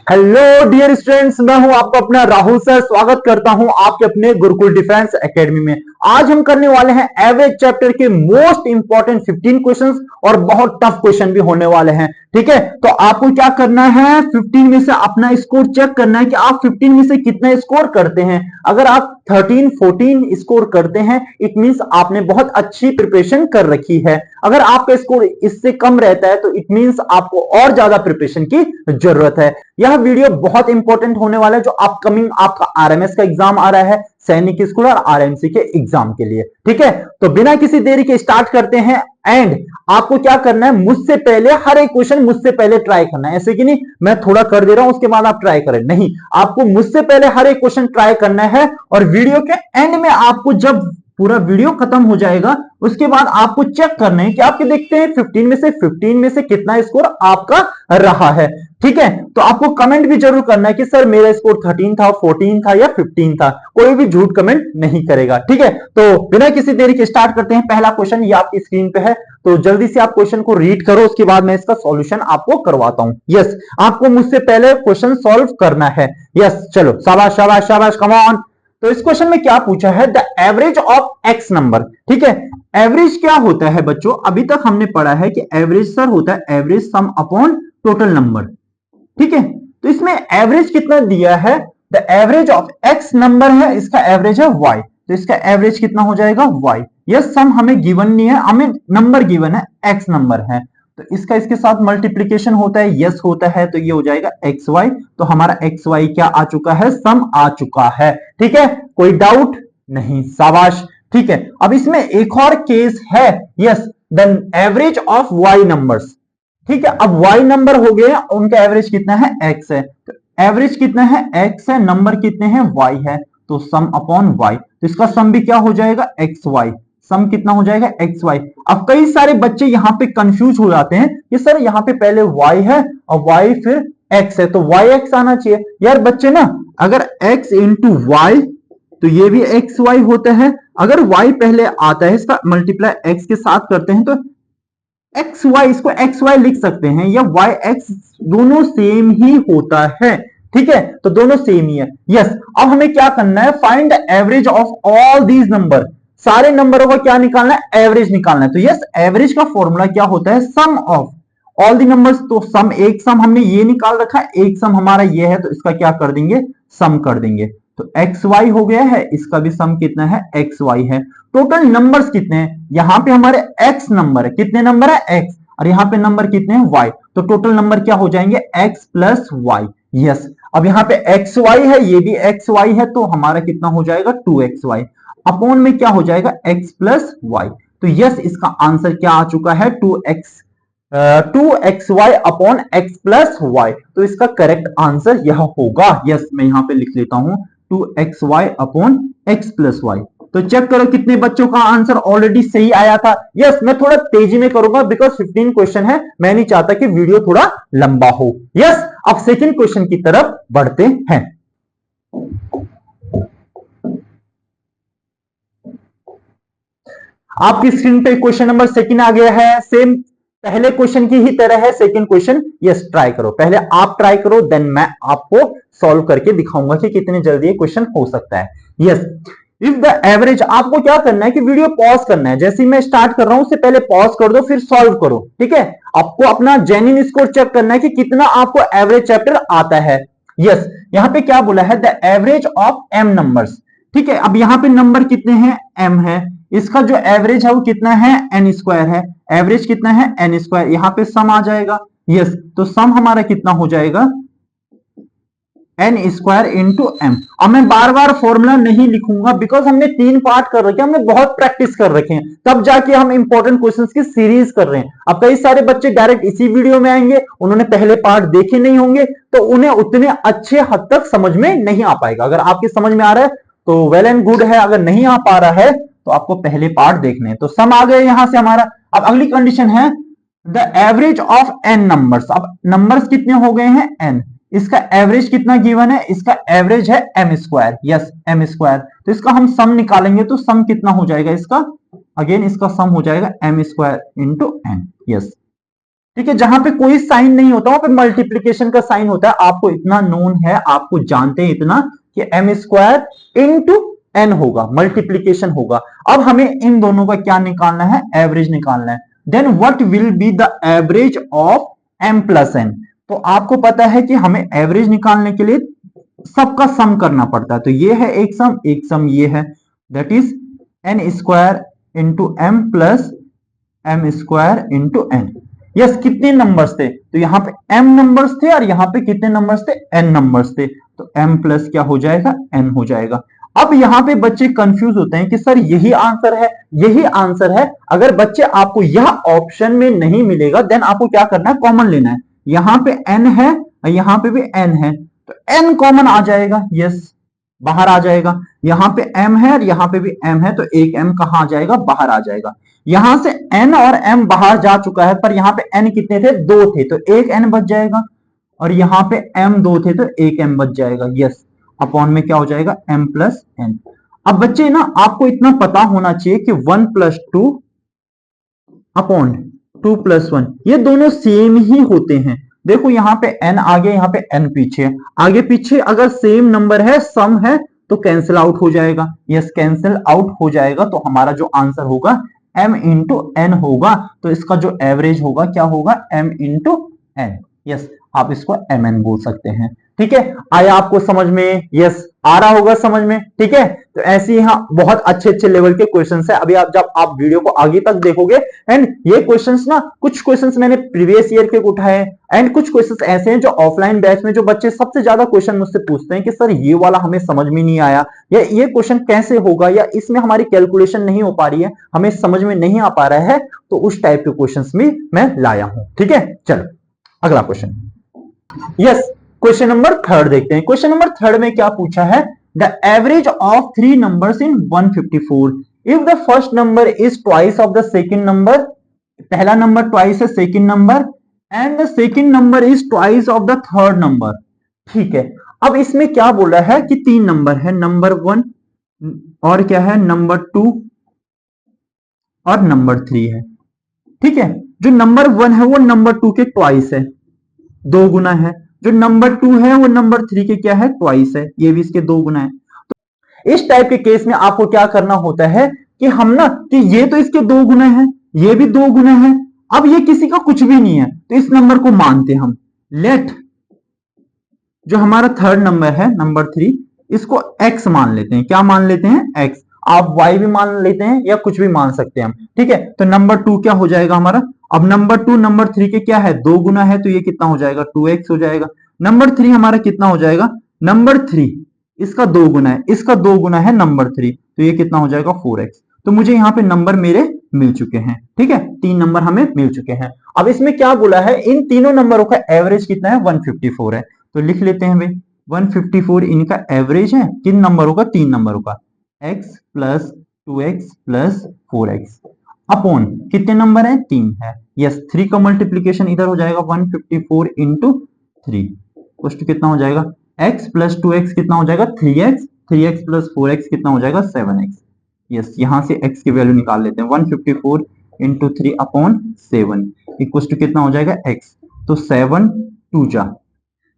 Hello dear students, मैं हूं आपका अपना राहुल सर। स्वागत करता हूं आपके अपने गुरुकुल डिफेंस एकेडमी में। आज हम करने वाले हैं एवरेज चैप्टर के मोस्ट इंपॉर्टेंट 15 क्वेश्चंस और बहुत टफ क्वेश्चन भी होने वाले हैं। ठीक है, तो आपको क्या करना है, 15 में से अपना स्कोर चेक करना है कि आप 15 में से कितना स्कोर करते हैं। अगर आप 13 14 स्कोर करते हैं, इट मींस आपने बहुत अच्छी प्रिपरेशन कर रखी है। अगर आपका स्कोर इससे कम रहता है तो इट मींस आपको और ज्यादा प्रिपरेशन की जरूरत है। यह वीडियो बहुत इंपॉर्टेंट होने वाला है जो अपकमिंग आपका आरएमएस का एग्जाम आ रहा है, सैनिक स्कूल और आरएमसी के एग्जाम के लिए। ठीक है, तो बिना किसी देरी के स्टार्ट करते हैं। एंड आपको क्या करना है, मुझसे पहले हर एक क्वेश्चन मुझसे पहले ट्राई करना है। ऐसे कि नहीं मैं थोड़ा कर दे रहा हूं उसके बाद आप ट्राई करें, नहीं, आपको मुझसे पहले हर एक क्वेश्चन ट्राई करना है। और वीडियो के एंड में आपको जब पूरा वीडियो खत्म हो जाएगा उसके बाद आपको चेक करना है कि आपके देखते हैं 15 में से कितना स्कोर आपका रहा है। ठीक है, तो आपको कमेंट भी जरूर करना है कि सर मेरा स्कोर 13 था, 14 था या 15 था। कोई भी झूठ कमेंट नहीं करेगा। ठीक है, तो बिना किसी देरी के स्टार्ट करते हैं। पहला क्वेश्चन ये आपकी स्क्रीन पे है, तो जल्दी से आप क्वेश्चन को रीड करो, उसके बाद मैं इसका सॉल्यूशन आपको करवाता हूं। यस, आपको मुझसे पहले क्वेश्चन सॉल्व करना है। यस, चलो, शाबाश शाबाश शाबाश, कम ऑन। तो इस क्वेश्चन में क्या पूछा है, the average of x number. ठीक है, एवरेज क्या होता है बच्चों, अभी तक हमने पढ़ा है कि एवरेज सर होता है एवरेज सम अपॉन टोटल नंबर। ठीक है, तो इसमें एवरेज कितना दिया है, the average of x number है, इसका एवरेज है वाई, तो इसका एवरेज कितना हो जाएगा वाई। यह सम हमें गिवन नहीं है, हमें नंबर गिवन है, एक्स नंबर है, तो इसका इसके साथ मल्टीप्लीकेशन होता है, यस होता है, तो ये हो जाएगा एक्स वाई। तो हमारा एक्स वाई क्या आ चुका है, सम आ चुका है। ठीक है, कोई डाउट नहीं, शाबाश। ठीक है, अब इसमें एक और केस है, yes, the average of y numbers. ठीक है, अब वाई नंबर हो गए, उनका एवरेज कितना है, एक्स है, तो एवरेज कितना है, एक्स है, नंबर कितने हैं, वाई है, तो सम अपॉन वाई, तो इसका सम भी क्या हो जाएगा, एक्स वाई। सम कितना हो जाएगा, एक्स वाई। अब कई सारे बच्चे यहां पे कंफ्यूज हो जाते हैं कि सर यहां पे पहले वाई है और वाई फिर एक्स है, तो वाई एक्स आना चाहिए। यार बच्चे ना, अगर एक्स इंटू वाई तो ये भी एक्स वाई होता है। अगर वाई पहले आता है, इसका मल्टीप्लाई एक्स के साथ करते हैं तो एक्स वाई, इसको एक्स वाई लिख सकते हैं, या वाई एक्स, दोनों सेम ही होता है। ठीक है, तो दोनों सेम ही है। यस, अब हमें क्या करना है, find the average of all these number. सारे नंबरों का क्या निकालना है, एवरेज निकालना है। तो यस, एवरेज का फॉर्मूला क्या होता है, sum of all the numbers. तो सम, एक सम हमने ये निकाल रखा है, एक सम हमारा ये है, तो इसका क्या कर देंगे, सम कर देंगे, तो एक्स वाई हो गया है, इसका भी सम कितना है, एक्स वाई है। टोटल नंबर्स कितने हैं, यहां पे हमारे एक्स नंबर है, कितने नंबर है, एक्स, और यहां पे नंबर कितने हैं, वाई, तो टोटल नंबर क्या हो जाएंगे, एक्स प्लस वाई। यस, अब यहां पे एक्स वाई है, ये भी एक्स वाई है, तो हमारा कितना हो जाएगा, 2xy, अपॉन में क्या हो जाएगा, एक्स प्लस वाई। तो यस, इसका आंसर क्या आ चुका है, 2xy upon x plus y. तो इसका करेक्ट आंसर यह होगा। यस, मैं यहां पे लिख लेता हूं 2xy upon x plus y. तो चेक करो कितने बच्चों का आंसर ऑलरेडी सही आया था। यस, मैं थोड़ा तेजी में करूंगा बिकॉज 15 क्वेश्चन है, मैं नहीं चाहता कि वीडियो थोड़ा लंबा हो। यस, अब सेकंड क्वेश्चन की तरफ बढ़ते हैं। आपकी स्क्रीन पे क्वेश्चन नंबर सेकंड आ गया है, सेम पहले क्वेश्चन की ही तरह है सेकंड क्वेश्चन। यस, ट्राई करो, पहले आप ट्राई करो, देन मैं आपको सॉल्व करके दिखाऊंगा कि कितनी जल्दी ये क्वेश्चन हो सकता है। यस, इफ द एवरेज, आपको क्या करना है कि वीडियो पॉज करना है, जैसे ही मैं स्टार्ट कर रहा हूं उससे पहले पॉज कर दो, फिर सॉल्व करो। ठीक है, आपको अपना जेन्युइन स्कोर चेक करना है कि कितना आपको एवरेज चैप्टर आता है। यस, यहां पे क्या बोला है, the average of m numbers. ठीक है, अब यहां पे नंबर कितने हैं, एम है, इसका जो एवरेज है वो कितना है, एन स्क्वायर है, एवरेज कितना है, एन स्क्वायर, यहां पे सम आ जाएगा। यस, तो सम हमारा कितना हो जाएगा, एन स्क्वायर इंटू एम। अब मैं बार बार फॉर्मूला नहीं लिखूंगा बिकॉज हमने 3 पार्ट कर रखे हैं, हमने बहुत प्रैक्टिस कर रखे हैं, तब जाके हम इंपॉर्टेंट क्वेश्चंस की सीरीज कर रहे हैं। अब कई सारे बच्चे डायरेक्ट इसी वीडियो में आएंगे, उन्होंने पहले पार्ट देखे नहीं होंगे, तो उन्हें उतने अच्छे हद तक समझ में नहीं आ पाएगा। अगर आपके समझ में आ रहा है तो वेल एंड गुड है, अगर नहीं आ पा रहा है तो आपको पहले पार्ट देखने हैं। तो सम आ गए यहां से हमारा। अब अगली कंडीशन है the average of n numbers. अब नंबर्स कितने हो गए हैं, एन, इसका एवरेज कितना गिवन है, इसका एवरेज है m square. Yes, m square, तो इसका हम सम निकालेंगे, तो सम कितना हो जाएगा इसका, अगेन इसका सम हो जाएगा m square into n. Yes, ठीक है, जहां पे कोई साइन नहीं होता वहां पे मल्टीप्लीकेशन का साइन होता है। आपको इतना नोन है, आपको जानते हैं इतना कि एम स्क्वायर इंटू एन होगा, मल्टीप्लीकेशन होगा। अब हमें इन दोनों का क्या निकालना है, एवरेज निकालना है। Then what will be the average of m plus n. तो आपको पता है कि हमें एवरेज निकालने के लिए सबका सम करना पड़ता है। तो ये है एक सम ये है, that is n square into m plus m square into n. Yes, कितने नंबर्स थे, तो यहां पे m नंबर्स थे और यहां पे कितने नंबर्स थे, n नंबर्स थे। तो m प्लस क्या हो जाएगा, n हो जाएगा। अब यहां पे बच्चे कंफ्यूज होते हैं कि सर यही आंसर है, यही आंसर है। अगर बच्चे आपको यह ऑप्शन में नहीं मिलेगा देन आपको क्या करना है, कॉमन लेना है। यहां पे n है और यहां पे भी n है, तो n कॉमन आ जाएगा, यस बाहर आ जाएगा। यहां पे m है और यहां पे भी m है, तो एक m कहां आ जाएगा, बाहर आ जाएगा। यहां से n और m बाहर जा चुका है, पर यहां पे n कितने थे, 2 थे, तो एक n बच जाएगा। और यहां पे m 2 थे तो एक m बच जाएगा, यस। अपॉन में क्या हो जाएगा, m प्लस n। अब बच्चे ना आपको इतना पता होना चाहिए कि 1 प्लस 2 अपॉन 2 प्लस 1 ये दोनों सेम ही होते हैं। देखो यहाँ पे n आगे, यहाँ पे n पीछे, आगे पीछे अगर सेम नंबर है, सम है, तो कैंसिल आउट हो जाएगा। यस, कैंसिल आउट हो जाएगा, तो हमारा जो आंसर होगा m इंटू एन होगा। तो इसका जो एवरेज होगा क्या होगा, m इंटू एन। यस, आप इसको mn बोल सकते हैं। ठीक है, आया आपको समझ में, यस आ रहा होगा समझ में। ठीक है, तो ऐसे यहाँ बहुत अच्छे अच्छे लेवल के क्वेश्चंस है। अभी आप जब आप वीडियो को आगे तक देखोगे, एंड ये क्वेश्चंस ना, कुछ क्वेश्चंस मैंने प्रीवियस ईयर के उठाए, एंड कुछ क्वेश्चंस ऐसे हैं जो ऑफलाइन बैच में जो बच्चे सबसे ज्यादा क्वेश्चन मुझसे पूछते हैं कि सर ये वाला हमें समझ में नहीं आया, या ये क्वेश्चन कैसे होगा, या इसमें हमारी कैलकुलेशन नहीं हो पा रही है, हमें समझ में नहीं आ पा रहा है। तो उस टाइप के क्वेश्चंस भी मैं लाया हूं। ठीक है, चलो अगला क्वेश्चन। यस, क्वेश्चन नंबर 3 देखते हैं। क्वेश्चन नंबर 3 में क्या पूछा है, the average of 3 numbers in 154 if the first number is twice of the second number. पहला नंबर ट्वाइस है second number, and the second number is twice of the third number. ठीक है, अब इसमें क्या बोला है कि 3 नंबर है, नंबर 1 और क्या है, नंबर 2 और नंबर 3 है। ठीक है, जो नंबर 1 है वो नंबर 2 के ट्वाइस है, 2 गुना है। जो नंबर 2 है वो नंबर 3 के क्या है, ट्वाइस है, ये भी इसके 2 गुना है। तो इस टाइप के केस में आपको क्या करना होता है कि हम ना, कि ये तो इसके 2 गुना है, ये भी 2 गुना है, अब ये किसी का कुछ भी नहीं है, तो इस नंबर को मानते हम। लेट जो हमारा थर्ड नंबर है, नंबर 3, इसको x मान लेते हैं। क्या मान लेते हैं, x। आप y भी मान लेते हैं या कुछ भी मान सकते हैं हम। ठीक है, तो नंबर 2 क्या हो जाएगा हमारा, अब नंबर 2 नंबर 3 के क्या है, 2 गुना है, तो ये कितना हो जाएगा, 2x हो जाएगा। नंबर 3 हमारा कितना हो जाएगा, नंबर 3 इसका 2 गुना है, इसका 2 गुना है नंबर 3, तो ये कितना हो जाएगा, 4x। तो मुझे यहाँ पे नंबर मेरे मिल चुके हैं। ठीक है, 3 नंबर हमें मिल चुके हैं। अब इसमें क्या बोला है, इन तीनों नंबरों का एवरेज कितना है, 154 है। तो लिख लेते हैं भाई, 154 इनका एवरेज है, किन नंबरों का, 3 नंबरों का, x plus 2x plus 4x upon कितने नंबर है, 3 है। यस, 3 का मल्टीप्लीकेशन इधर हो जाएगा, 154 इंटू 3 कुछ कितना हो जाएगा, x प्लस 2x कितना हो जाएगा, 3x, 3x प्लस 4x कितना हो जाएगा, 7x। यस, यहां से x की वैल्यू निकाल लेते हैं, 154 इंटू 3 अपॉन 7 इक्वल टू कितना हो जाएगा, x। तो 7 2 जा,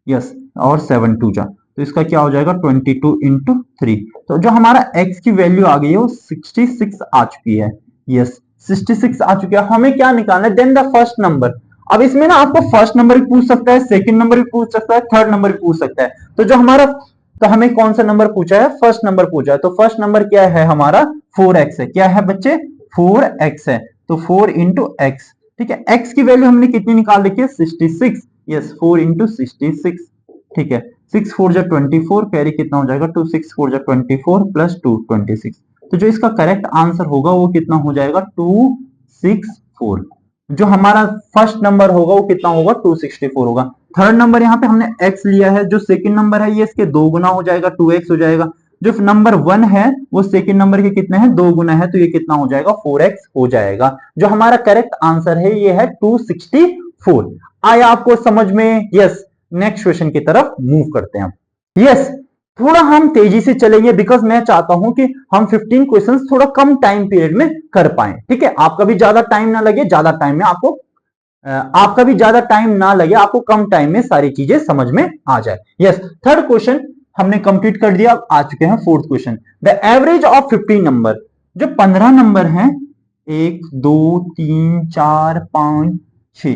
यस, और 7 2 जा, तो इसका क्या हो जाएगा, 22 इंटू 3। तो जो हमारा x की वैल्यू आ गई है वो 66 आ चुकी है। यस, 66 आ चुकी है। हमें क्या निकालना है, देन द फर्स्ट नंबर। अब इसमें ना आपको फर्स्ट नंबर भी पूछ सकता है, सेकंड नंबर भी पूछ सकता है, थर्ड नंबर भी पूछ सकता है। तो जो हमारा, तो हमें कौन सा नंबर पूछा है, फर्स्ट नंबर पूछा है। तो फर्स्ट नंबर क्या है हमारा, 4x है। क्या है बच्चे, 4x है। तो 4 इंटू एक्स। ठीक है, x की वैल्यू हमने कितनी निकाल रखी है, 66। Yes, 4 into 66। ठीक है, 6 4 जा 24, कैरी कितना हो जाएगा, 2 6 4 जा 24 प्लस 2 26। तो जो इसका करेक्ट आंसर होगा वो कितना हो जाएगा, 264। जो हमारा फर्स्ट नंबर होगा वो कितना होगा, 264 होगा। थर्ड नंबर यहाँ पे हमने x लिया है, जो सेकंड नंबर है ये इसके 2 गुना हो जाएगा, 2x हो जाएगा। जो नंबर 1 है वो सेकंड नंबर के कितने हैं, 2 गुना है, तो ये कितना हो जाएगा, 4x हो जाएगा। जो हमारा करेक्ट आंसर है ये है 264। आया आपको समझ में, यस। नेक्स्ट क्वेश्चन की तरफ मूव करते हैं। यस, थोड़ा हम तेजी से चलेंगे, बिकॉज मैं चाहता हूं कि हम 15 क्वेश्चंस थोड़ा कम टाइम पीरियड में कर पाए। ठीक है, आपका भी ज्यादा टाइम ना लगे, ज्यादा टाइम में आपको आपका भी ज्यादा टाइम ना लगे, आपको कम टाइम में सारी चीजें समझ में आ जाए। यस, थर्ड क्वेश्चन हमने कंप्लीट कर दिया। आ चुके हैं fourth question. The average of 15 number, जो 15 नंबर हैं, 1 2 3 4 5 6,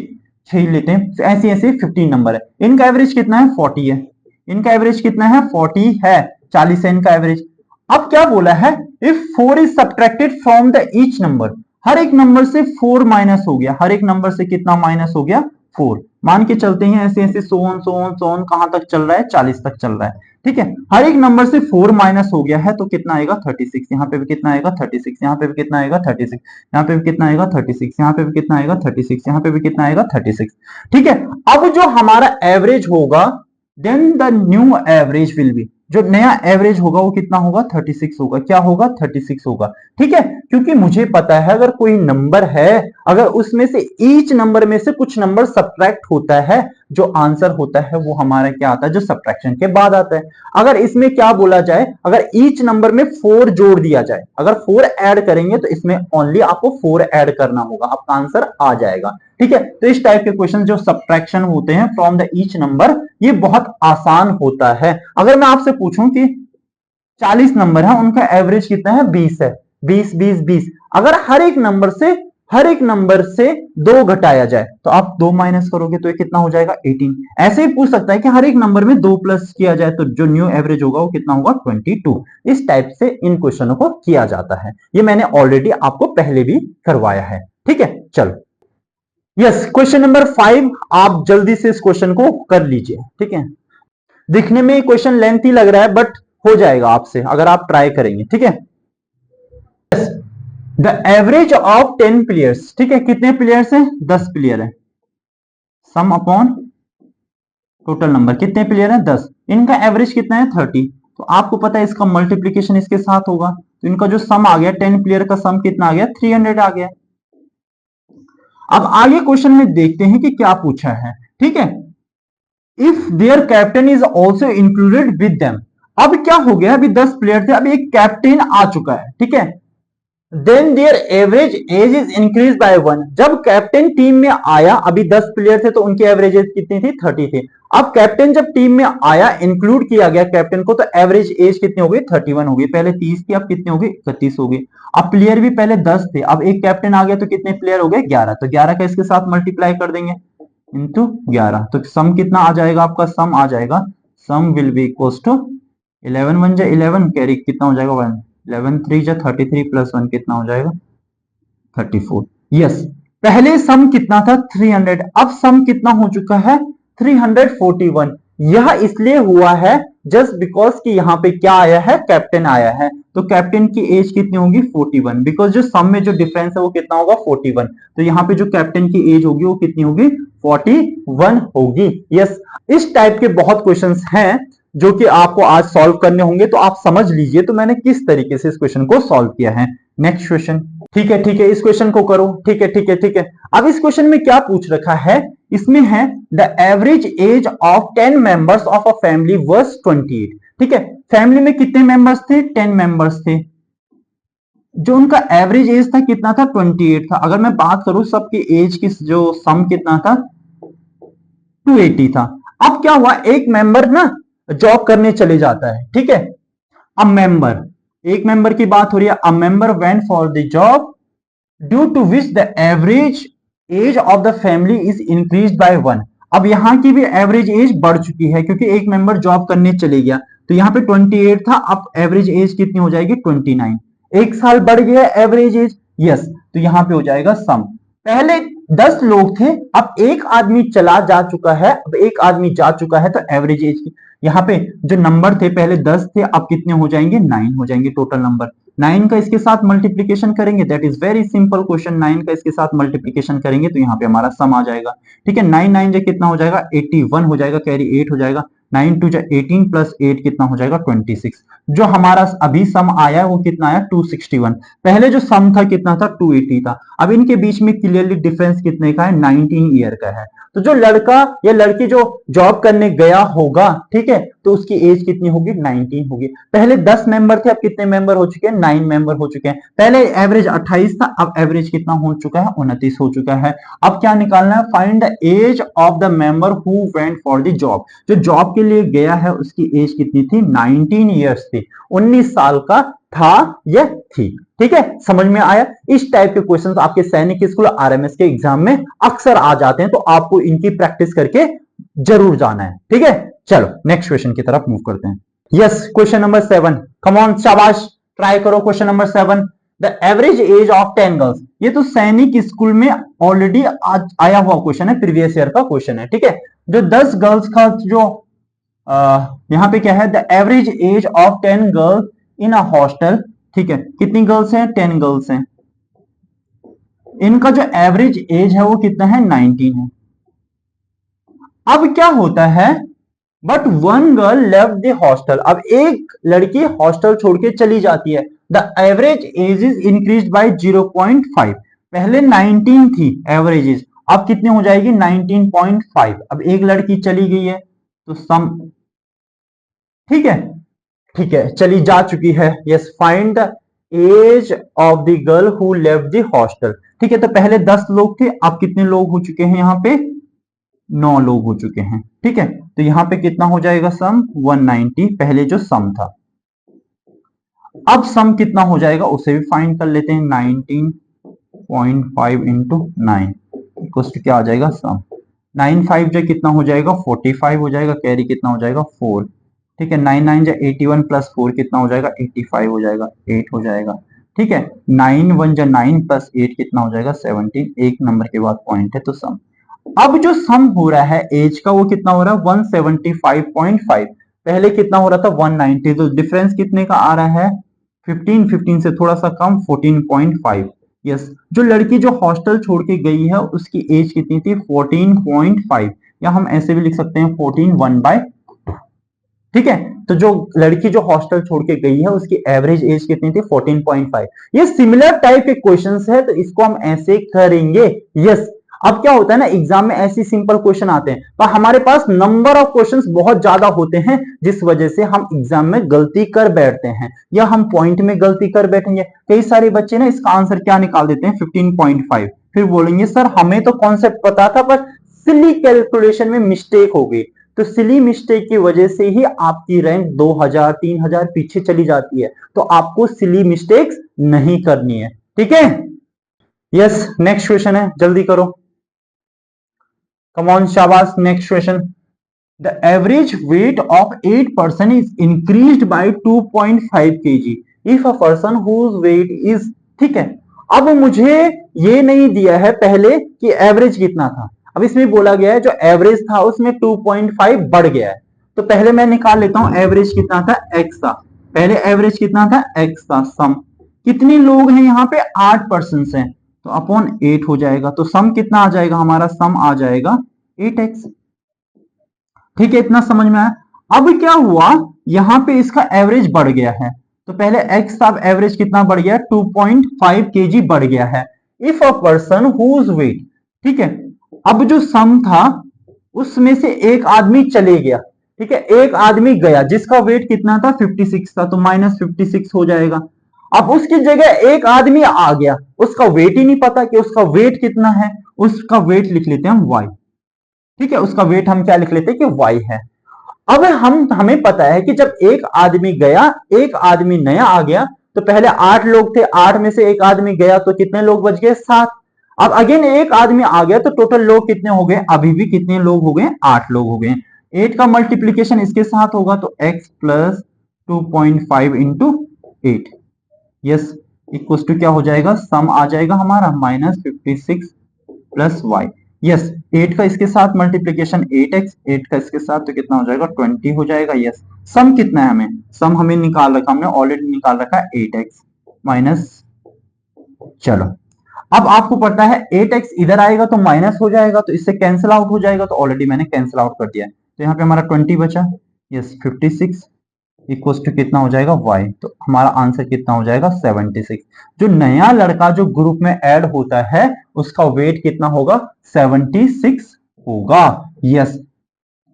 6 लेते हैं, तो ऐसे ऐसे 15 नंबर है, इनका एवरेज कितना है? 40 है। इनका एवरेज कितना है? 40 है। 40 है इनका एवरेज। अब क्या बोला है? If 4 is subtracted from the each number, हर एक नंबर से 4 माइनस हो गया, हर एक नंबर से कितना माइनस हो गया? 4। मान के चलते हैं ऐसे ऐसे सोन सोन सोन, कहां तक चल रहा है? 40 तक चल रहा है। ठीक है, हर एक नंबर से 4 माइनस हो गया है, तो कितना आएगा? 36। यहाँ पे भी कितना आएगा? 36। यहाँ पे भी कितना आएगा? 36। यहाँ पे भी कितना आएगा? 36। यहाँ पे भी कितना आएगा? 36। यहाँ पे भी कितना आएगा? 36। ठीक है, अब जो हमारा एवरेज होगा, then the new average will be, जो नया एवरेज होगा वो कितना होगा? 36 होगा। क्या होगा? 36 होगा। ठीक है, क्योंकि मुझे पता है अगर कोई नंबर है, अगर उसमें से ईच नंबर में से कुछ नंबर सब्ट्रैक्ट होता है, जो आंसर होता है वो हमारा क्या आता है? जो सब्ट्रैक्शन के बाद आता है। अगर इसमें क्या बोला जाए, अगर ईच नंबर में 4 जोड़ दिया जाए, अगर 4 ऐड करेंगे तो इसमें ओनली आपको 4 ऐड करना होगा, आपका आंसर आ जाएगा। ठीक है, तो इस टाइप के क्वेश्चन जो सब्ट्रैक्शन होते हैं फ्रॉम द ईच नंबर, ये बहुत आसान होता है। अगर मैं आपसे पूछूं कि 40 नंबर है, उनका एवरेज कितना है? 20 है। 20 20 20, अगर हर एक नंबर से 2 घटाया जाए तो आप 2 माइनस करोगे तो ये कितना हो जाएगा? 18। ऐसे ही पूछ सकता है कि हर एक नंबर में 2 प्लस किया जाए तो जो न्यू एवरेज होगा वो कितना होगा? 22। इस टाइप से इन क्वेश्चनों को किया जाता है। ये मैंने ऑलरेडी आपको पहले भी करवाया है। ठीक है, चलो। यस, क्वेश्चन नंबर 5, आप जल्दी से इस क्वेश्चन को कर लीजिए। ठीक है, दिखने में क्वेश्चन लेंथी लग रहा है, बट हो जाएगा आपसे अगर आप ट्राई करेंगे। ठीक है, द एवरेज ऑफ 10 प्लेयर्स, ठीक है, कितने प्लेयर्स हैं? 10 प्लेयर है। सम अपॉन टोटल नंबर, कितने प्लेयर हैं? 10। इनका एवरेज कितना है? 30। तो आपको पता है इसका मल्टीप्लीकेशन इसके साथ होगा, तो इनका जो सम आ गया, 10 प्लेयर का सम कितना आ गया? 300 आ गया। अब आगे क्वेश्चन में देखते हैं कि क्या पूछा है। ठीक है, if there captain is also included with them, अब क्या हो गया? अभी 10 प्लेयर थे, अभी एक कैप्टन आ चुका है। ठीक है, then their average age is increase by 1, जब कैप्टन टीम में आया, अभी 10 प्लेयर थे तो उनकी एवरेज एज कितनी थी? 30 थी। अब कैप्टन जब टीम में आया, इंक्लूड किया गया कैप्टन को, तो एवरेज एज कितनी हो गई? 31 हो गई। पहले 30 थी, अब कितनी हो गई? 31 हो गई। अब प्लेयर भी पहले 10 थे, अब एक कैप्टन आ गया तो कितने प्लेयर हो गए? 11। तो 11 का इसके साथ मल्टीप्लाई कर देंगे इंटू 11, तो सम कितना आ जाएगा? आपका सम आ जाएगा, सम विल बी इक्वल टू 11 1 जा 11, कैरी कितना हो जाएगा? 1। 11 3 जा 33 प्लस 1 कितना हो जाएगा? 34। यस, पहले सम कितना था? 300। अब सम कितना हो चुका है? 341। यह इसलिए हुआ है जस्ट बिकॉज कि यहां पे क्या आया है? कैप्टन आया है, तो कैप्टन की एज कितनी होगी? 41। बिकॉज जो सम में जो डिफरेंस है वो कितना होगा? 41। तो यहां पे जो कैप्टन की एज होगी वो कितनी होगी? 41 होगी। यस, इस टाइप के बहुत क्वेश्चंस हैं जो कि आपको आज सॉल्व करने होंगे, तो आप समझ लीजिए तो मैंने किस तरीके से इस क्वेश्चन को सॉल्व किया है। Next question. ठीक है, ठीक है, इस क्वेश्चन को करो। ठीक है, ठीक है, ठीक है। अब इस क्वेश्चन में क्या पूछ रखा है? इसमें है the average age of 10 members of a family was 28। ठीक है, फैमिली में कितने मेंबर्स थे? 10 मेंबर्स थे। जो उनका एवरेज एज था कितना था? 28 था। अगर मैं बात करूं सबकी एज की, जो सम कितना था? 280 था। अब क्या हुआ? एक मेंबर ना जॉब करने चले जाता है। ठीक है, अ मेंबर, एक मेंबर की बात हो रही है। A member went for the job due to which the average age of the family is increase by 1। अब यहां की भी एवरेज एज बढ़ चुकी है क्योंकि एक मेंबर जॉब करने चले गया, तो यहां पे 28 था, अब एवरेज एज कितनी हो जाएगी? 29। एक साल बढ़ गया एवरेज एज। यस, तो यहां पे हो जाएगा सम। पहले 10 लोग थे, अब एक आदमी चला जा चुका है, अब एक आदमी जा चुका है, तो एवरेज एज की यहाँ पे जो नंबर थे पहले 10 थे, अब कितने हो जाएंगे? 9 हो जाएंगे टोटल नंबर। 9 का इसके साथ मल्टीप्लीकेशन करेंगे, that is very simple question. 9 का इसके साथ मल्टीप्लीकेशन करेंगे तो यहाँ पे हमारा सम आ जाएगा। ठीक है, 9 9 जो कितना हो जाएगा? 81 हो जाएगा, कैरी 8 हो जाएगा। 9 टू जा 18 प्लस 8 कितना हो जाएगा 26। जो हमारा अभी सम आया है वो कितना आया 261। पहले जो सम था कितना था 280 था। अब इनके बीच में क्लियरली डिफरेंस कितने का है 19 ईयर का है। तो जो लड़का या लड़की जो जॉब करने गया होगा, ठीक है, तो उसकी एज कितनी होगी 19 होगी। पहले 10 मेंबर थे, अब कितने मेंबर हो चुके हैं 9 मेंबर हो चुके हैं। पहले एवरेज 28 था, अब एवरेज कितना हो चुका है 29 हो चुका है। अब क्या निकालना है, find the age of the member who went for the job. जो जॉब के लिए गया है उसकी एज कितनी थी 19 ईयर्स थी, 19 साल का था या थी। ठीक है, समझ में आया। इस टाइप के क्वेश्चंस आपके सैनिक स्कूल आरएमएस के एग्जाम में अक्सर आ जाते हैं, तो आपको इनकी प्रैक्टिस करके जरूर जाना है। ठीक है, चलो नेक्स्ट क्वेश्चन की तरफ मूव करते हैं। Yes, question number 7, come on, शाबाश, ट्राई करो। Question number 7, the average age of 10 girls. ये तो सैनिक स्कूल में ऑलरेडी आया हुआ क्वेश्चन है, प्रीवियस ईयर का क्वेश्चन है। ठीक है, जो 10 गर्ल्स का जो यहां पे क्या है, the average age of 10 girls in a hostel. ठीक है, कितनी गर्ल्स हैं 10 गर्ल्स हैं, इनका जो एवरेज एज है वो कितना है 19 है। अब क्या होता है, but one girl left the hostel. अब एक लड़की हॉस्टल छोड़ के चली जाती है। The average age is increase bye 0.5। पहले 19 थी एवरेज एज, अब कितनी हो जाएगी 19.5। अब एक लड़की चली गई है तो सम, ठीक है, ठीक है, चली जा चुकी है। Yes, find the age of the girl who left the hostel. ठीक है, तो पहले 10 लोग थे, अब कितने लोग हो चुके हैं, यहां पे 9 लोग हो चुके हैं। ठीक है, तो यहां पे कितना हो जाएगा सम 190, पहले जो सम था। अब सम कितना हो जाएगा उसे भी फाइंड कर लेते हैं। 19.5 इंटू 9 इक्वल्स टू क्या आ जाएगा सम। 95 जो कितना हो जाएगा 45 हो जाएगा, कैरी कितना हो जाएगा 4। ठीक है, 99 जो 81 प्लस 4 कितना हो जाएगा 85 हो जाएगा, 8 हो जाएगा। ठीक है, 91 जो 9 प्लस 8 कितना हो जाएगा 17। एक नंबर के बाद पॉइंट है तो सम। अब जो सम हो रहा है एज का वो कितना हो रहा है 175.5। पहले कितना हो रहा था 190, तो डिफरेंस कितने का आ रहा है 15, 15 से थोड़ा सा कम 14.5। यस, जो लड़की जो हॉस्टल छोड़ के गई है उसकी एज कितनी थी 14.5, या हम ऐसे भी लिख सकते हैं 14 1/2। ठीक है, तो जो लड़की जो हॉस्टल छोड़ के गई है उसकी एवरेज एज कितनी थी 14.5। ये सिमिलर टाइप के क्वेश्चंस है, तो इसको हम ऐसे करेंगे। यस, अब क्या होता है ना, एग्जाम में ऐसी सिंपल क्वेश्चन आते हैं, पर हमारे पास नंबर ऑफ क्वेश्चंस बहुत ज्यादा होते हैं, जिस वजह से हम एग्जाम में गलती कर बैठते हैं, या हम पॉइंट में गलती कर बैठेंगे। कई सारे बच्चे ना इसका आंसर क्या निकाल देते हैं 15.5, फिर बोलेंगे सर हमें तो कॉन्सेप्ट पता था पर सिली कैलकुलेशन में मिस्टेक हो गई। तो सिली मिस्टेक की वजह से ही आपकी रैंक 2000 3000 पीछे चली जाती है। तो आपको सिली मिस्टेक्स नहीं करनी है। ठीक है, यस, नेक्स्ट क्वेश्चन है, जल्दी करो, कम ऑन, शाबाश, next question. The average weight of 8 person is increased by 2.5 kg if a person whose weight is, ठीक है, अब मुझे ये नहीं दिया है पहले कि एवरेज कितना था। अब इसमें बोला गया है जो एवरेज था उसमें 2.5 बढ़ गया है, तो पहले मैं निकाल लेता हूं एवरेज कितना था x था। पहले एवरेज कितना था x था। सम कितने लोग हैं यहाँ पे 8 पर्सन हैं, तो अपॉन 8 हो जाएगा, तो सम कितना आ जाएगा हमारा, सम आ जाएगा 8x। ठीक है, इतना समझ में आया। अब क्या हुआ, यहां पे इसका एवरेज बढ़ गया है, तो पहले x था, अब एवरेज कितना बढ़ गया 2.5 kg बढ़ गया है। If a person whose weight, ठीक है, अब जो सम था उसमें से एक आदमी चले गया। ठीक है, एक आदमी गया जिसका वेट कितना था 56 था, तो -56 हो जाएगा। अब उसकी जगह एक आदमी आ गया, उसका वेट ही नहीं पता कि उसका वेट कितना है, उसका वेट लिख लेते हैं हम y। ठीक है, उसका वेट हम क्या लिख लेते हैं कि y है। अब हमें पता है कि जब एक आदमी गया एक आदमी नया आ गया, तो पहले 8 लोग थे, 8 में से एक आदमी गया तो कितने लोग बच गए 7। अब अगेन एक आदमी आ गया तो टोटल लोग कितने हो गए, अभी भी कितने लोग हो गए 8 लोग हो गए। 8 का मल्टीप्लीकेशन इसके साथ होगा तो x plus 2.5 into 8, yes, equal to क्या हो जाएगा, सम आ जाएगा हमारा -56 प्लस y। यस, 8 का इसके साथ मल्टीप्लीकेशन 8x, 8 का इसके साथ तो कितना हो जाएगा 20 हो जाएगा। यस, सम कितना है, हमें सम हमें निकाल रखा, हमने ऑलरेडी निकाल रखा है 8x माइनस, चलो अब आपको पता है 8x इधर आएगा तो माइनस हो जाएगा, तो इससे कैंसिल आउट हो जाएगा, तो ऑलरेडी मैंने कैंसिल आउट कर दिया है। तो यहाँ पे हमारा 20 बचा, यस 56 इक्वल्स टू कितना हो जाएगा y, तो हमारा आंसर कितना हो जाएगा 76। जो नया लड़का जो ग्रुप में ऐड होता है उसका वेट कितना होगा 76 होगा। Yes,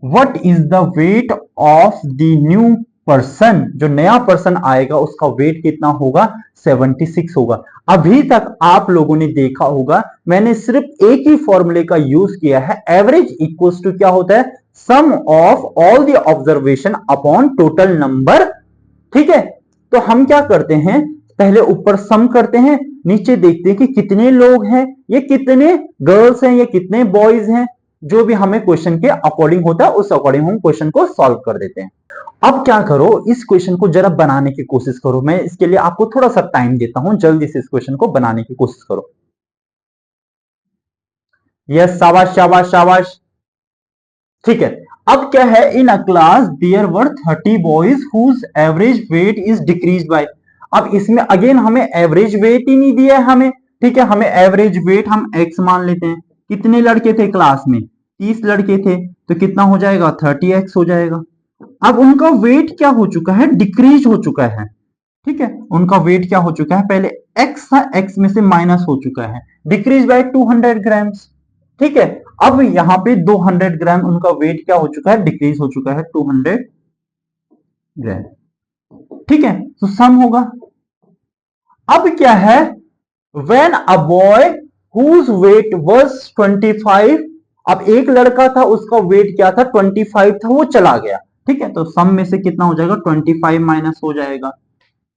what is the weight of the new person, जो नया पर्सन आएगा उसका वेट कितना होगा 76 होगा। अभी तक आप लोगों ने देखा होगा मैंने सिर्फ एक ही फॉर्मूले का यूज किया है, एवरेज इक्वल्स टू क्या होता है sum of all the observation upon total number. ठीक है, तो हम क्या करते हैं पहले ऊपर सम करते हैं, नीचे देखते हैं कि कितने लोग हैं, ये कितने गर्ल्स हैं, ये कितने बॉयज हैं, जो भी हमें क्वेश्चन के अकॉर्डिंग होता है उस अकॉर्डिंग हम क्वेश्चन को सॉल्व कर देते हैं। अब क्या करो, इस क्वेश्चन को जरा बनाने की कोशिश करो, मैं इसके लिए आपको थोड़ा सा टाइम देता हूं, जल्दी से इस क्वेश्चन को बनाने की कोशिश करो। यस, शाबाश शाबाश शाबाश। ठीक है, अब क्या है, in a class there were 30 boys whose average weight is decrease by. अब इसमें अगेन हमें एवरेज वेट ही नहीं दिया है हमें, ठीक है, हमें एवरेज वेट हम x मान लेते हैं। कितने लड़के थे क्लास में 30 लड़के थे, तो कितना हो जाएगा 30x हो जाएगा। अब उनका वेट क्या हो चुका है, डिक्रीज हो चुका है। ठीक है, उनका वेट क्या हो चुका है, पहले x था, x में से माइनस हो चुका है, डिक्रीज बाय 200 ग्राम्स। ठीक है, अब यहां पे 200 ग्राम उनका वेट क्या हो चुका है, डिक्रीज हो चुका है 200 ग्राम। ठीक है, तो सम होगा। अब क्या है, when a boy whose weight was 25, अब एक लड़का था उसका वेट क्या था 25 था, वो चला गया। ठीक है, तो सम में से कितना हो जाएगा 25 माइनस हो जाएगा।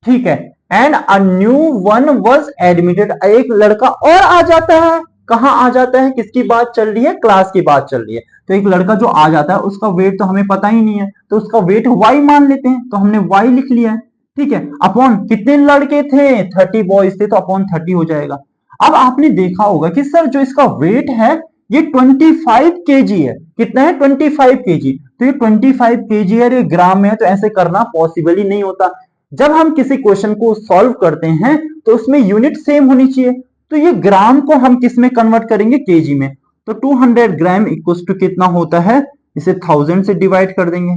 ठीक है, and a new one was admitted, एक लड़का और आ जाता है। कहां आ जाता है, किसकी बात चल रही है, क्लास की बात चल रही है। तो एक लड़का जो आ जाता है उसका वेट तो हमें पता ही नहीं है, तो उसका वेट y मान लेते हैं, तो हमने y लिख लिया है। ठीक है, अपॉन कितने लड़के थे 30 बॉयज थे, तो अपॉन 30 हो जाएगा। अब आपने देखा होगा कि सर जो इसका वेट है ये 25 केजी है, कितना है 25 केजी, तो ये 25 केजी है, ये ग्राम में है, तो ऐसे करना पॉसिबल ही नहीं होता। जब हम किसी क्वेश्चन को सॉल्व करते हैं तो उसमें यूनिट सेम होनी चाहिए, तो ये ग्राम को हम किस में कन्वर्ट करेंगे, केजी में। तो 200 ग्राम इक्वल्स टू कितना होता है, इसे 1000 से डिवाइड कर देंगे।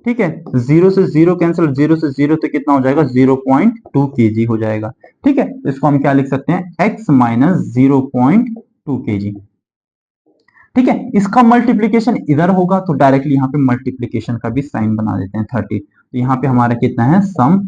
ठीक है, 0 से 0 कैंसिल, 0 से 0 तो कितना हो जाएगा 0.2 केजी हो जाएगा। ठीक है, तो इसको हम क्या लिख सकते हैं, x माइनस 0.2 केजी। ठीक है, इसका मल्टीप्लीकेशन इधर होगा तो डायरेक्टली यहाँ पे मल्टीप्लीकेशन का भी साइन बना देते हैं 30, तो यहाँ पे हमारा कितना है सम